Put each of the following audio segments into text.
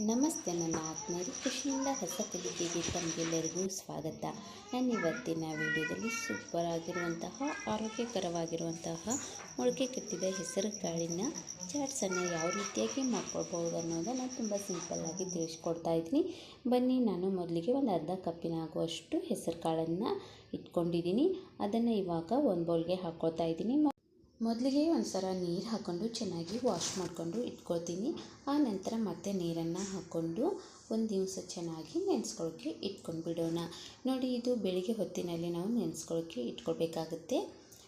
ನಮಸ್ತೆ ನನ್ನ ಆತ್ಮೀಯರು, ಖುಷಿಯಿಂದ ಹೊಸ ಕಲಿಕೆಗೆ ತಮಗೆಲ್ಲರಿಗೂ ಸ್ವಾಗತ. ನಾನು ಇವತ್ತಿನ ವಿಡಿಯೋದಲ್ಲಿ ಸೂಪರ್ ಆಗಿರುವಂತಹ ಆರೋಗ್ಯಕರವಾಗಿರುವಂತಹ ಮೊಳಕೆ ಕಟ್ಟಿದ ಹೆಸರು ಕಾಳಿನ ಚಾಟ್ಸನ್ನು ಯಾವ ರೀತಿಯಾಗಿ ಮಾಡ್ಕೊಳ್ಬೋದು ಅನ್ನೋದನ್ನು ತುಂಬ ಸಿಂಪಲ್ಲಾಗಿ ತಿಳಿಸ್ಕೊಡ್ತಾ ಇದ್ದೀನಿ. ಬನ್ನಿ, ನಾನು ಮೊದಲಿಗೆ ಒಂದು ಅರ್ಧ ಕಪ್ಪಿನಾಗುವಷ್ಟು ಹೆಸರು ಕಾಳನ್ನು ಇಟ್ಕೊಂಡಿದ್ದೀನಿ. ಅದನ್ನು ಇವಾಗ ಒಂದು ಬೌಲ್ಗೆ ಹಾಕ್ಕೊಳ್ತಾ ಇದ್ದೀನಿ. ಮೊದಲಿಗೆ ಒಂದು ಸಲ ನೀರು ಹಾಕ್ಕೊಂಡು ಚೆನ್ನಾಗಿ ವಾಶ್ ಮಾಡಿಕೊಂಡು ಇಟ್ಕೊಳ್ತೀನಿ. ಆ ನಂತರ ಮತ್ತೆ ನೀರನ್ನು ಹಾಕ್ಕೊಂಡು ಒಂದು ದಿವಸ ಚೆನ್ನಾಗಿ ನೆನೆಸ್ಕೊಳ್ಳೋಕ್ಕೆ ಇಟ್ಕೊಂಡು ಬಿಡೋಣ. ನೋಡಿ, ಇದು ಬೆಳಿಗ್ಗೆ ಹೊತ್ತಿನಲ್ಲಿ ನಾವು ನೆನೆಸ್ಕೊಳ್ಳೋಕ್ಕೆ ಇಟ್ಕೊಳ್ಬೇಕಾಗುತ್ತೆ.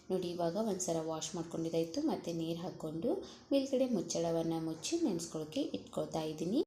ನೋಡಿ, ಇವಾಗ ಒಂದು ಸಲ ವಾಶ್ ಮಾಡ್ಕೊಂಡಿದ್ದಾಯಿತು. ಮತ್ತು ನೀರು ಹಾಕ್ಕೊಂಡು ಮೇಲ್ಗಡೆ ಮುಚ್ಚಳವನ್ನು ಮುಚ್ಚಿ ನೆನೆಸ್ಕೊಳ್ಳೋಕ್ಕೆ ಇಟ್ಕೊಳ್ತಾ ಇದ್ದೀನಿ.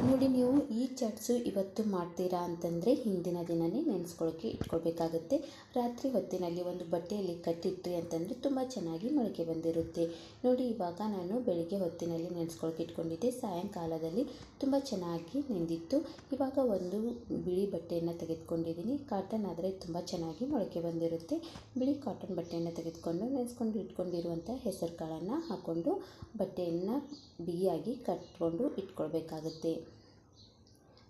ನೋಡಿ, ನೀವು ಈ ಚಾಟ್ಸು ಇವತ್ತು ಮಾಡ್ತೀರಾ ಅಂತಂದರೆ ಹಿಂದಿನ ದಿನವೇ ನೆನೆಸ್ಕೊಳ್ಳೋಕ್ಕೆ ಇಟ್ಕೊಳ್ಬೇಕಾಗುತ್ತೆ. ರಾತ್ರಿ ಹೊತ್ತಿನಲ್ಲಿ ಒಂದು ಬಟ್ಟೆಯಲ್ಲಿ ಕಟ್ಟಿಟ್ರಿ ಅಂತಂದರೆ ತುಂಬ ಚೆನ್ನಾಗಿ ಮೊಳಕೆ ಬಂದಿರುತ್ತೆ. ನೋಡಿ, ಇವಾಗ ನಾನು ಬೆಳಿಗ್ಗೆ ಹೊತ್ತಿನಲ್ಲಿ ನೆನೆಸ್ಕೊಳ್ಳೋಕ್ಕೆ ಇಟ್ಕೊಂಡಿದ್ದೆ. ಸಾಯಂಕಾಲದಲ್ಲಿ ತುಂಬ ಚೆನ್ನಾಗಿ ನೆಂದಿತ್ತು. ಇವಾಗ ಒಂದು ಬಿಳಿ ಬಟ್ಟೆಯನ್ನು ತೆಗೆದುಕೊಂಡಿದ್ದೀನಿ. ಕಾಟನ್ ಆದರೆ ತುಂಬ ಚೆನ್ನಾಗಿ ಮೊಳಕೆ ಬಂದಿರುತ್ತೆ. ಬಿಳಿ ಕಾಟನ್ ಬಟ್ಟೆಯನ್ನು ತೆಗೆದುಕೊಂಡು ನೆನೆಸ್ಕೊಂಡು ಇಟ್ಕೊಂಡಿರುವಂಥ ಹೆಸರು ಕಾಳನ್ನು ಹಾಕ್ಕೊಂಡು ಬಟ್ಟೆಯನ್ನು ಬಿಗಿಯಾಗಿ ಕಟ್ಕೊಂಡು ಇಟ್ಕೊಳ್ಬೇಕಾಗುತ್ತೆ.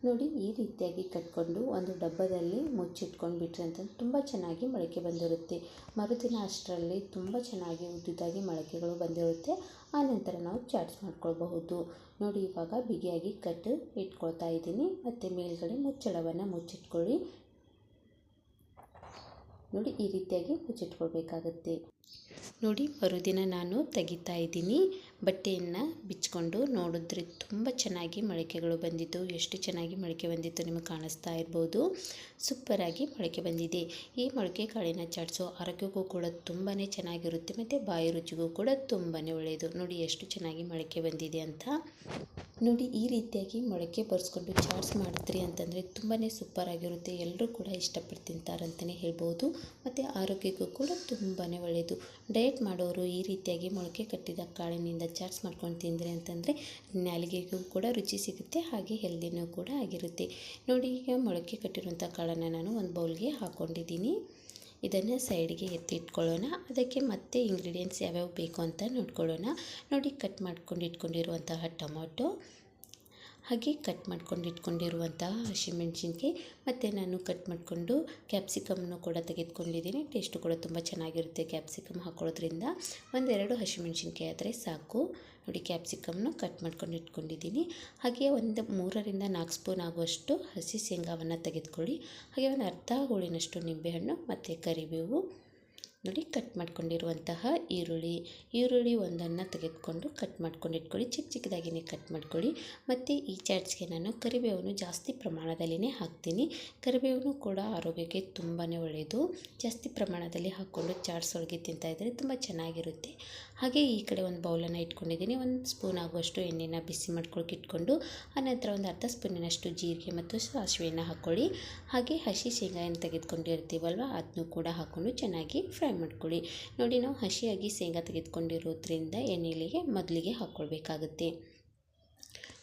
ನೋಡಿ, ಈ ರೀತಿಯಾಗಿ ಕಟ್ಕೊಂಡು ಒಂದು ಡಬ್ಬದಲ್ಲಿ ಮುಚ್ಚಿಟ್ಕೊಂಡು ಬಿಟ್ರಿ ಅಂತಂದ್ರೆ ತುಂಬ ಚೆನ್ನಾಗಿ ಮೊಳಕೆ ಬಂದಿರುತ್ತೆ. ಮರುದಿನ ಅಷ್ಟರಲ್ಲಿ ತುಂಬ ಚೆನ್ನಾಗಿ ಉದ್ದುದಾಗಿ ಮೊಳಕೆಗಳು ಬಂದಿರುತ್ತೆ. ಆ ನಂತರ ನಾವು ಚಾಟ್ಸ್ ಮಾಡ್ಕೊಳ್ಬಹುದು. ನೋಡಿ, ಇವಾಗ ಬಿಗಿಯಾಗಿ ಕಟ್ಟು ಇಟ್ಕೊಳ್ತಾ ಇದ್ದೀನಿ. ಮತ್ತು ಮೇಲ್ಗಡೆ ಮುಚ್ಚಳವನ್ನು ಮುಚ್ಚಿಟ್ಕೊಳ್ಳಿ. ನೋಡಿ, ಈ ರೀತಿಯಾಗಿ ಮುಚ್ಚಿಟ್ಕೊಳ್ಬೇಕಾಗುತ್ತೆ. ನೋಡಿ, ಮರುದಿನ ನಾನು ತೆಗಿತಾ ಇದ್ದೀನಿ. ಬಟ್ಟೆಯನ್ನು ಬಿಚ್ಕೊಂಡು ನೋಡಿದ್ರೆ ತುಂಬ ಚೆನ್ನಾಗಿ ಮೊಳಕೆಗಳು ಬಂದಿದ್ದು. ಎಷ್ಟು ಚೆನ್ನಾಗಿ ಮೊಳಕೆ ಬಂದಿತ್ತು ನಿಮಗೆ ಕಾಣಿಸ್ತಾ ಇರ್ಬೋದು. ಸೂಪರಾಗಿ ಮೊಳಕೆ ಬಂದಿದೆ. ಈ ಮೊಳಕೆ ಕಾಳಿನ ಚಾಟ್ಸು ಆರೋಗ್ಯಕ್ಕೂ ಕೂಡ ತುಂಬಾ ಚೆನ್ನಾಗಿರುತ್ತೆ ಮತ್ತು ಬಾಯಿ ರುಚಿಗೂ ಕೂಡ ತುಂಬಾ ಒಳ್ಳೆಯದು. ನೋಡಿ, ಎಷ್ಟು ಚೆನ್ನಾಗಿ ಮೊಳಕೆ ಬಂದಿದೆ ಅಂತ. ನೋಡಿ, ಈ ರೀತಿಯಾಗಿ ಮೊಳಕೆ ಬರೆಸ್ಕೊಂಡು ಚಾಟ್ಸ್ ಮಾಡಿದ್ರಿ ಅಂತಂದರೆ ತುಂಬಾ ಸೂಪರಾಗಿರುತ್ತೆ. ಎಲ್ಲರೂ ಕೂಡ ಇಷ್ಟಪಟ್ಟು ತಿಂತಾರಂತಲೇ ಹೇಳ್ಬೋದು. ಮತ್ತು ಆರೋಗ್ಯಕ್ಕೂ ಕೂಡ ತುಂಬಾ ಒಳ್ಳೆಯದು. ಡಯಟ್ ಮಾಡೋರು ಈ ರೀತಿಯಾಗಿ ಮೊಳಕೆ ಕಟ್ಟಿದ ಕಾಳಿನಿಂದ ಚಾಟ್ಸ್ ಮಾಡ್ಕೊಂಡು ತಿಂದರೆ ಅಂತಂದರೆ ನಾಲಿಗೆಗೂ ಕೂಡ ರುಚಿ ಸಿಗುತ್ತೆ, ಹಾಗೆ ಹೆಲ್ದಿನೂ ಕೂಡ ಆಗಿರುತ್ತೆ. ನೋಡಿ, ಈಗ ಮೊಳಕೆ ಕಟ್ಟಿರುವಂಥ ಕಾಳನ್ನು ನಾನು ಒಂದು ಬೌಲ್ಗೆ ಹಾಕ್ಕೊಂಡಿದ್ದೀನಿ. ಇದನ್ನು ಸೈಡ್ಗೆ ಎತ್ತಿಟ್ಕೊಳ್ಳೋಣ. ಅದಕ್ಕೆ ಮತ್ತೆ ಇಂಗ್ರೀಡಿಯೆಂಟ್ಸ್ ಯಾವ್ಯಾವ ಬೇಕು ಅಂತ ನೋಡ್ಕೊಳ್ಳೋಣ. ನೋಡಿ, ಕಟ್ ಮಾಡ್ಕೊಂಡು ಇಟ್ಕೊಂಡಿರುವಂತಹ ಟೊಮೊಟೊ, ಹಾಗೆ ಕಟ್ ಮಾಡ್ಕೊಂಡು ಇಟ್ಕೊಂಡಿರುವಂತಹ ಹಸಿಮೆಣಸಿನ್ಕಾಯಿ, ಮತ್ತು ನಾನು ಕಟ್ ಮಾಡಿಕೊಂಡು ಕ್ಯಾಪ್ಸಿಕಮ್ನು ಕೂಡ ತೆಗೆದುಕೊಂಡಿದ್ದೀನಿ. ಟೇಸ್ಟು ಕೂಡ ತುಂಬ ಚೆನ್ನಾಗಿರುತ್ತೆ ಕ್ಯಾಪ್ಸಿಕಮ್ ಹಾಕೊಳ್ಳೋದ್ರಿಂದ. ಒಂದೆರಡು ಹಸಿಮೆಣಸಿನ್ಕಾಯಿ ಆದರೆ ಸಾಕು. ನೋಡಿ, ಕ್ಯಾಪ್ಸಿಕಮ್ನು ಕಟ್ ಮಾಡ್ಕೊಂಡು ಇಟ್ಕೊಂಡಿದ್ದೀನಿ. ಹಾಗೆ ಒಂದು 3-4 ಸ್ಪೂನ್ ಆಗುವಷ್ಟು ಹಸಿ ಶೇಂಗಾವನ್ನು ತೆಗೆದುಕೊಳ್ಳಿ. ಹಾಗೆ ಒಂದು ಅರ್ಧ ಹೋಳಿನಷ್ಟು ನಿಂಬೆಹಣ್ಣು ಮತ್ತು ಕರಿಬೇವು. ನೋಡಿ, ಕಟ್ ಮಾಡ್ಕೊಂಡಿರುವಂತಹ ಈರುಳ್ಳಿ ಒಂದನ್ನು ತೆಗೆದುಕೊಂಡು ಕಟ್ ಮಾಡ್ಕೊಂಡು ಇಟ್ಕೊಳ್ಳಿ. ಚಿಕ್ಕ ಚಿಕ್ಕದಾಗಿಯೇ ಕಟ್ ಮಾಡ್ಕೊಳ್ಳಿ. ಮತ್ತು ಈ ಚಾಟ್ಸ್ಗೆ ನಾನು ಕರಿಬೇವನ್ನು ಜಾಸ್ತಿ ಪ್ರಮಾಣದಲ್ಲಿಯೇ ಹಾಕ್ತೀನಿ. ಕರಿಬೇವು ಕೂಡ ಆರೋಗ್ಯಕ್ಕೆ ತುಂಬಾ ಒಳ್ಳೆಯದು. ಜಾಸ್ತಿ ಪ್ರಮಾಣದಲ್ಲಿ ಹಾಕ್ಕೊಂಡು ಚಾಟ್ಸ್ ಒಳಗೆ ತಿಂತಾಯಿದ್ರೆ ತುಂಬ ಚೆನ್ನಾಗಿರುತ್ತೆ. ಹಾಗೆ ಈ ಕಡೆ ಒಂದು ಬೌಲನ್ನು ಇಟ್ಕೊಂಡಿದ್ದೀನಿ. 1 ಸ್ಪೂನ್ ಆಗುವಷ್ಟು ಎಣ್ಣೆನ ಬಿಸಿ ಮಾಡ್ಕೊಳಕ್ಕೆ ಇಟ್ಕೊಂಡು ಆನಂತರ ಒಂದು ಅರ್ಧ ಸ್ಪೂನಿನಷ್ಟು ಜೀರಿಗೆ ಮತ್ತು ಸಾಸಿವೆಯನ್ನು ಹಾಕ್ಕೊಳ್ಳಿ. ಹಾಗೆ ಹಸಿ ಶೇಂಗಾಯನ್ನು ತೆಗೆದುಕೊಂಡಿರ್ತೀವಲ್ವ, ಅದನ್ನು ಕೂಡ ಹಾಕ್ಕೊಂಡು ಚೆನ್ನಾಗಿ ಫ್ರೈ ಮಾಡ್ಕೊಳ್ಳಿ. ನೋಡಿ, ನಾವು ಹಸಿಯಾಗಿ ಶೇಂಗಾ ತೆಗೆದುಕೊಂಡಿರೋದ್ರಿಂದ ಎಣ್ಣೆಲಿಗೆ ಮೊದಲಿಗೆ ಹಾಕ್ಕೊಳ್ಬೇಕಾಗುತ್ತೆ.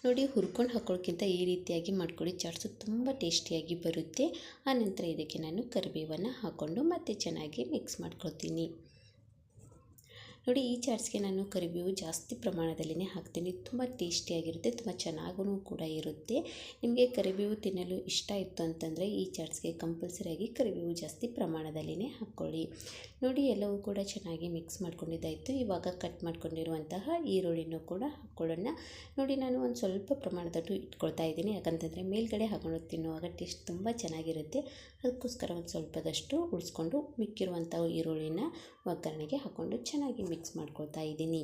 ನೋಡಿ, ಹುರ್ಕೊಂಡು ಹಾಕೊಳ್ಳೋಕ್ಕಿಂತ ಈ ರೀತಿಯಾಗಿ ಮಾಡ್ಕೊಳ್ಳಿ. ಚಾಟ್ಸು ತುಂಬ ಟೇಸ್ಟಿಯಾಗಿ ಬರುತ್ತೆ. ಆನಂತರ ಇದಕ್ಕೆ ನಾನು ಕರಿಬೇವನ್ನು ಹಾಕ್ಕೊಂಡು ಮತ್ತೆ ಚೆನ್ನಾಗಿ ಮಿಕ್ಸ್ ಮಾಡ್ಕೊಳ್ತೀನಿ. ನೋಡಿ, ಈ ಚಾಟ್ಸ್ಗೆ ನಾನು ಕರಿಬೇವು ಜಾಸ್ತಿ ಪ್ರಮಾಣದಲ್ಲಿಯೇ ಹಾಕ್ತೀನಿ. ತುಂಬ ಟೇಸ್ಟಿಯಾಗಿರುತ್ತೆ, ತುಂಬ ಚೆನ್ನಾಗೂ ಕೂಡ ಇರುತ್ತೆ. ನಿಮಗೆ ಕರಿಬೇವು ತಿನ್ನಲು ಇಷ್ಟ ಇತ್ತು ಅಂತಂದರೆ ಈ ಚಾಟ್ಸ್ಗೆ ಕಂಪಲ್ಸರಿಯಾಗಿ ಕರಿಬೇವು ಜಾಸ್ತಿ ಪ್ರಮಾಣದಲ್ಲಿಯೇ ಹಾಕ್ಕೊಳ್ಳಿ. ನೋಡಿ, ಎಲ್ಲವೂ ಕೂಡ ಚೆನ್ನಾಗಿ ಮಿಕ್ಸ್ ಮಾಡ್ಕೊಂಡಿದ್ದಾಯಿತು. ಇವಾಗ ಕಟ್ ಮಾಡ್ಕೊಂಡಿರುವಂತಹ ಈರುಳ್ಳಿನೂ ಕೂಡ ಹಾಕ್ಕೊಳ್ಳೋಣ. ನೋಡಿ, ನಾನು ಒಂದು ಸ್ವಲ್ಪ ಪ್ರಮಾಣದಷ್ಟು ಇಟ್ಕೊಳ್ತಾ ಇದ್ದೀನಿ. ಯಾಕಂತಂದರೆ ಮೇಲ್ಗಡೆ ಹಾಕೊಂಡು ತಿನ್ನುವಾಗ ಟೇಸ್ಟ್ ತುಂಬ ಚೆನ್ನಾಗಿರುತ್ತೆ. ಅದಕ್ಕೋಸ್ಕರ ಒಂದು ಸ್ವಲ್ಪದಷ್ಟು ಉಳಿಸ್ಕೊಂಡು ಮಿಕ್ಕಿರುವಂಥ ಈರುಳ್ಳಿನ ಒಗ್ಗರಣೆಗೆ ಹಾಕ್ಕೊಂಡು ಚೆನ್ನಾಗಿ ಮಿಕ್ಸ್ ಮಾಡ್ಕೊಳ್ತಾ ಇದ್ದೀನಿ.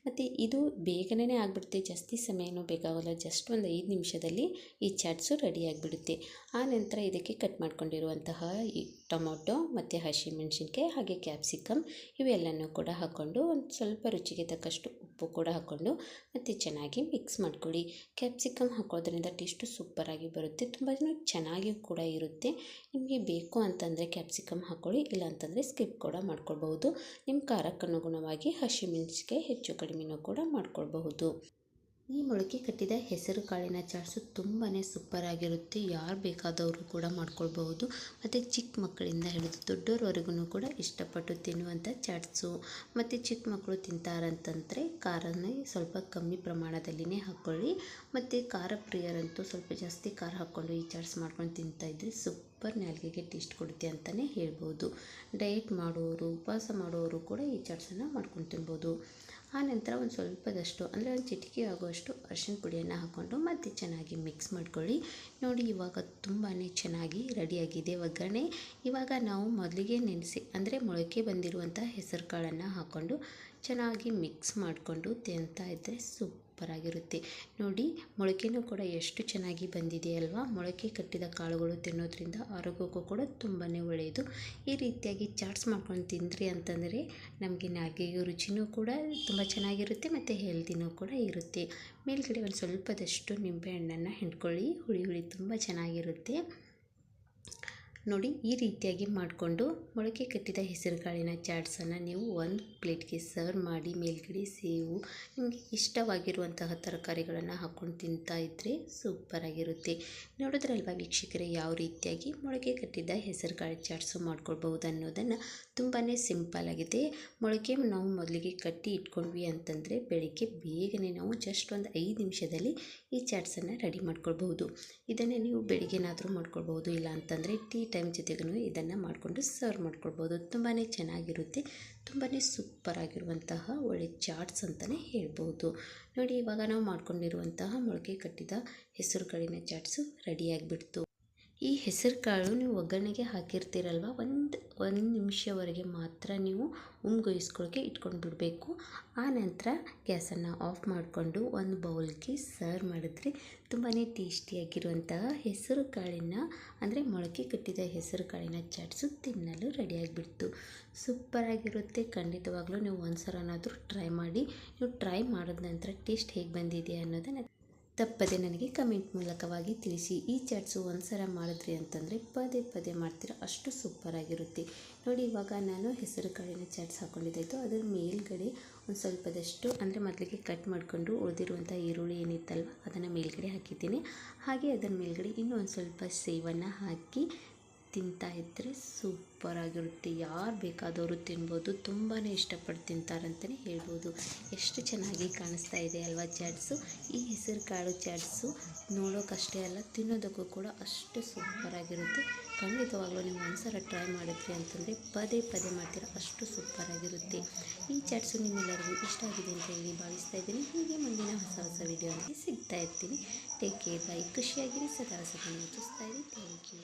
ಮತ್ತು ಇದು ಬೇಗನೆ ಆಗಿಬಿಡುತ್ತೆ, ಜಾಸ್ತಿ ಸಮಯನೂ ಬೇಕಾಗಲ್ಲ. ಜಸ್ಟ್ ಒಂದು 5 ನಿಮಿಷದಲ್ಲಿ ಈ ಚಾಟ್ಸು ರೆಡಿಯಾಗಿಬಿಡುತ್ತೆ. ಆ ನಂತರ ಇದಕ್ಕೆ ಕಟ್ ಮಾಡ್ಕೊಂಡಿರುವಂತಹ ಈ ಟೊಮೊಟೊ ಮತ್ತು ಹಸಿಮೆಣಸಿನ್ಕಾಯಿ ಹಾಗೆ ಕ್ಯಾಪ್ಸಿಕಮ್ ಇವೆಲ್ಲನೂ ಕೂಡ ಹಾಕ್ಕೊಂಡು ಒಂದು ಸ್ವಲ್ಪ ರುಚಿಗೆ ತಕ್ಕಷ್ಟು ಉಪ್ಪು ಕೂಡ ಹಾಕ್ಕೊಂಡು ಮತ್ತು ಚೆನ್ನಾಗಿ ಮಿಕ್ಸ್ ಮಾಡ್ಕೊಳ್ಳಿ. ಕ್ಯಾಪ್ಸಿಕಮ್ ಹಾಕೋದ್ರಿಂದ ಟೇಸ್ಟು ಸೂಪರಾಗಿ ಬರುತ್ತೆ, ತುಂಬ ಚೆನ್ನಾಗಿ ಕೂಡ ಇರುತ್ತೆ. ನಿಮಗೆ ಬೇಕು ಅಂತಂದರೆ ಕ್ಯಾಪ್ಸಿಕಮ್ ಹಾಕ್ಕೊಳ್ಳಿ, ಇಲ್ಲ ಅಂತಂದರೆ ಸ್ಕಿಪ್ ಕೂಡ ಮಾಡ್ಕೊಳ್ಬಹುದು. ನಿಮ್ಮ ಖಾರಕ್ಕನುಗುಣವಾಗಿ ಹಸಿಮೆಣಸಿನ್ಕಾಯಿ ಹೆಚ್ಚು ಕಡಿಮೆನೂ ಕೂಡ ಮಾಡ್ಕೊಳ್ಬಹುದು. ಈ ಮೊಳಕೆ ಕಟ್ಟಿದ ಹೆಸರು ಕಾಳಿನ ಚಾಟ್ಸು ತುಂಬಾ ಸೂಪರ್ ಆಗಿರುತ್ತೆ. ಯಾರು ಬೇಕಾದವರು ಕೂಡ ಮಾಡ್ಕೊಳ್ಬಹುದು. ಮತ್ತು ಚಿಕ್ಕ ಮಕ್ಕಳಿಂದ ಹಿಡಿದು ದೊಡ್ಡೋರವರೆಗೂ ಕೂಡ ಇಷ್ಟಪಟ್ಟು ತಿನ್ನುವಂಥ ಚಾಟ್ಸು. ಮತ್ತು ಚಿಕ್ಕ ಮಕ್ಕಳು ತಿಂತಾರಂತಂದರೆ ಖಾರನೇ ಸ್ವಲ್ಪ ಕಮ್ಮಿ ಪ್ರಮಾಣದಲ್ಲಿನೇ ಹಾಕ್ಕೊಳ್ಳಿ. ಮತ್ತು ಖಾರ ಪ್ರಿಯರಂತೂ ಸ್ವಲ್ಪ ಜಾಸ್ತಿ ಖಾರ ಹಾಕ್ಕೊಂಡು ಈ ಚಾಟ್ಸ್ ಮಾಡ್ಕೊಂಡು ತಿಂತಾಯಿದ್ರೆ ಸೂಪರ್ ನಾಲಿಗೆಗೆ ಟೇಸ್ಟ್ ಕೊಡುತ್ತೆ ಅಂತಲೇ ಹೇಳ್ಬೋದು. ಡಯಟ್ ಮಾಡೋರು, ಉಪವಾಸ ಮಾಡೋರು ಕೂಡ ಈ ಚಾಟ್ಸನ್ನು ಮಾಡ್ಕೊಂಡು ತಿನ್ಬೋದು. ಆನಂತರ ಒಂದು ಸ್ವಲ್ಪದಷ್ಟು ಅಂದರೆ ಒಂದು ಚಿಟಿಕೆ ಆಗುವಷ್ಟು ಅರಿಶಿನ ಪುಡಿಯನ್ನು ಹಾಕ್ಕೊಂಡು ಮತ್ತೆ ಚೆನ್ನಾಗಿ ಮಿಕ್ಸ್ ಮಾಡ್ಕೊಳ್ಳಿ. ನೋಡಿ ಇವಾಗ ತುಂಬಾ ಚೆನ್ನಾಗಿ ರೆಡಿಯಾಗಿದೆ ಒಗ್ಗರಣೆ. ಇವಾಗ ನಾವು ಮೊದಲಿಗೆ ನೆನೆಸಿ ಅಂದರೆ ಮೊಳಕೆ ಬಂದಿರುವಂಥ ಹೆಸರು ಕಾಳನ್ನು ಹಾಕ್ಕೊಂಡು ಚೆನ್ನಾಗಿ ಮಿಕ್ಸ್ ಮಾಡಿಕೊಂಡು ತಿಂತಾ ಇದ್ದರೆ ಸೂಪರಾಗಿರುತ್ತೆ. ನೋಡಿ ಮೊಳಕೆನೂ ಕೂಡ ಎಷ್ಟು ಚೆನ್ನಾಗಿ ಬಂದಿದೆ ಅಲ್ವಾ. ಮೊಳಕೆ ಕಟ್ಟಿದ ಕಾಳುಗಳು ತಿನ್ನೋದ್ರಿಂದ ಆರೋಗ್ಯಕ್ಕೂ ಕೂಡ ತುಂಬಾ ಒಳ್ಳೆಯದು. ಈ ರೀತಿಯಾಗಿ ಚಾಟ್ಸ್ ಮಾಡ್ಕೊಂಡು ತಿಂದ್ರಿ ಅಂತಂದರೆ ನಮಗೆ ನಾಲಿಗೆಗೆ ರುಚಿನೂ ಕೂಡ ತುಂಬ ಚೆನ್ನಾಗಿರುತ್ತೆ ಮತ್ತು ಹೆಲ್ದಿನೂ ಕೂಡ ಇರುತ್ತೆ. ಮೇಲ್ಗಡೆ ಒಂದು ಸ್ವಲ್ಪದಷ್ಟು ನಿಂಬೆಹಣ್ಣನ್ನು ಹಿಂಡ್ಕೊಳ್ಳಿ, ಹುಳಿ ಹುಳಿ ತುಂಬ ಚೆನ್ನಾಗಿರುತ್ತೆ. ನೋಡಿ ಈ ರೀತಿಯಾಗಿ ಮಾಡಿಕೊಂಡು ಮೊಳಕೆ ಕಟ್ಟಿದ ಹೆಸರು ಕಾಳಿನ ಚಾಟ್ಸನ್ನು ನೀವು ಒಂದು ಪ್ಲೇಟ್ಗೆ ಸರ್ವ್ ಮಾಡಿ ಮೇಲ್ಗಡೆ ಸೇವು ನಿಮಗೆ ಇಷ್ಟವಾಗಿರುವಂತಹ ತರಕಾರಿಗಳನ್ನು ಹಾಕ್ಕೊಂಡು ತಿಂತಾ ಇದ್ದರೆ ಸೂಪರಾಗಿರುತ್ತೆ. ನೋಡಿದ್ರಲ್ವ ವೀಕ್ಷಕರೇ ಯಾವ ರೀತಿಯಾಗಿ ಮೊಳಕೆ ಕಟ್ಟಿದ ಹೆಸರು ಕಾಳು ಚಾಟ್ಸು ಮಾಡ್ಕೊಳ್ಬಹುದು ಅನ್ನೋದನ್ನು. ತುಂಬಾ ಸಿಂಪಲ್ ಆಗಿದೆ. ಮೊಳಕೆ ನಾವು ಮೊದಲಿಗೆ ಕಟ್ಟಿ ಇಟ್ಕೊಂಡ್ವಿ ಅಂತಂದರೆ ಬೆಳಿಗ್ಗೆ ಬೇಗನೆ ನಾವು ಜಸ್ಟ್ ಒಂದು 5 ನಿಮಿಷದಲ್ಲಿ ಈ ಚಾಟ್ಸನ್ನು ರೆಡಿ ಮಾಡ್ಕೊಳ್ಬಹುದು. ಇದನ್ನೇ ನೀವು ಬೆಳಿಗ್ಗೆನಾದರೂ ಮಾಡ್ಕೊಳ್ಬಹುದು, ಇಲ್ಲ ಅಂತಂದರೆ ಟೀ ಟೈಮ್ ಜೊತೆಗೂ ಇದನ್ನು ಮಾಡಿಕೊಂಡು ಸರ್ವ್ ಮಾಡ್ಕೊಳ್ಬೋದು. ತುಂಬಾ ಚೆನ್ನಾಗಿರುತ್ತೆ. ತುಂಬಾ ಸೂಪರಾಗಿರುವಂತಹ ಒಳ್ಳೆ ಚಾಟ್ಸ್ ಅಂತಲೇ ಹೇಳ್ಬೋದು. ನೋಡಿ ಇವಾಗ ನಾವು ಮಾಡ್ಕೊಂಡಿರುವಂತಹ ಮೊಳಕೆ ಕಟ್ಟಿದ ಹೆಸರು ಕಾಳಿನ ಚಾಟ್ಸು ರೆಡಿಯಾಗಿಬಿಡ್ತು. ಈ ಹೆಸರು ಕಾಳು ನೀವು ಒಗ್ಗರಣೆಗೆ ಹಾಕಿರ್ತೀರಲ್ವ, ಒಂದು ನಿಮಿಷವರೆಗೆ ಮಾತ್ರ ನೀವು ಉಮ್ಗೊಯಿಸ್ಕೊಳ್ಳೋಕ್ಕೆ ಇಟ್ಕೊಂಡು ಬಿಡಬೇಕು. ಆನಂತರ ಗ್ಯಾಸನ್ನು ಆಫ್ ಮಾಡಿಕೊಂಡು ಒಂದು ಬೌಲ್ಗೆ ಸರ್ವ್ ಮಾಡಿದ್ರೆ ತುಂಬಾ ಟೇಸ್ಟಿಯಾಗಿರುವಂತಹ ಹೆಸರು ಕಾಳಿನ ಅಂದರೆ ಮೊಳಕೆ ಕಟ್ಟಿದ ಹೆಸರು ಕಾಳಿನ ಚಾಟ್ಸು ತಿನ್ನಲು ರೆಡಿಯಾಗಿಬಿಡ್ತು. ಸೂಪರಾಗಿರುತ್ತೆ. ಖಂಡಿತವಾಗ್ಲೂ ನೀವು ಒಂದು ಸಲನಾದರೂ ಟ್ರೈ ಮಾಡಿ. ನೀವು ಟ್ರೈ ಮಾಡಿದ ನಂತರ ಟೇಸ್ಟ್ ಹೇಗೆ ಬಂದಿದೆ ಅನ್ನೋದನ್ನು ತಪ್ಪದೆ ನನಗೆ ಕಮೆಂಟ್ ಮೂಲಕವಾಗಿ ತಿಳಿಸಿ. ಈ ಚಾಟ್ಸು ಒಂದು ಸಲ ಮಾಡಿದ್ರಿ ಅಂತಂದರೆ ಪದೇ ಪದೇ ಮಾಡ್ತೀರಾ, ಅಷ್ಟು ಸೂಪರಾಗಿರುತ್ತೆ. ನೋಡಿ ಇವಾಗ ನಾನು ಹೆಸರು ಕಾಳಿನ ಚಾಟ್ಸ್ ಹಾಕ್ಕೊಂಡಿದ್ದಾಯಿತು. ಅದರ ಮೇಲ್ಗಡೆ ಒಂದು ಸ್ವಲ್ಪದಷ್ಟು ಅಂದರೆ ಮೊದಲಿಗೆ ಕಟ್ ಮಾಡಿಕೊಂಡು ಉಳಿದಿರುವಂಥ ಈರುಳ್ಳಿ ಏನಿತ್ತಲ್ವ ಅದನ್ನು ಮೇಲ್ಗಡೆ ಹಾಕಿದ್ದೀನಿ. ಹಾಗೆ ಅದರ ಮೇಲ್ಗಡೆ ಇನ್ನೂ ಒಂದು ಸ್ವಲ್ಪ ಸೇವನ್ನು ಹಾಕಿ ತಿಂತಾ ಇದ್ದರೆ ಸೂಪರಾಗಿರುತ್ತೆ. ಯಾರು ಬೇಕಾದವರು ತಿನ್ಬೋದು. ತುಂಬಾ ಇಷ್ಟಪಟ್ಟು ತಿಂತಾರಂತಲೇ ಹೇಳ್ಬೋದು. ಎಷ್ಟು ಚೆನ್ನಾಗಿ ಕಾಣಿಸ್ತಾ ಇದೆ ಅಲ್ವಾ ಚಾಟ್ಸು. ಈ ಹೆಸರು ಕಾಳು ಚಾಟ್ಸು ನೋಡೋಕ್ಕಷ್ಟೇ ಅಲ್ಲ, ತಿನ್ನೋದಕ್ಕೂ ಕೂಡ ಅಷ್ಟು ಸೂಪರಾಗಿರುತ್ತೆ. ಖಂಡಿತವಾಗ್ಲೂ ನೀವು ಒಂದ್ಸಲ ಟ್ರೈ ಮಾಡಿದ್ರಿ ಅಂತಂದರೆ ಪದೇ ಪದೇ ಮಾಡ್ತೀರಾ, ಅಷ್ಟು ಸೂಪರಾಗಿರುತ್ತೆ. ಈ ಚಾಟ್ಸು ನಿಮ್ಮೆಲ್ಲರಿಗೂ ಇಷ್ಟ ಆಗಿದೆ ಅಂತ ಹೇಳಿ ಭಾವಿಸ್ತಾ ಇದ್ದೀನಿ. ಹೀಗೆ ಮುಂದಿನ ಹೊಸ ಹೊಸ ವಿಡಿಯೋ ಸಿಗ್ತಾ ಇರ್ತೀನಿ. Take care, by. ಖುಷಿಯಾಗಿರಿ, ಸದಾ ಯೋಚಿಸ್ತಾ ಇರಿ. Thank you.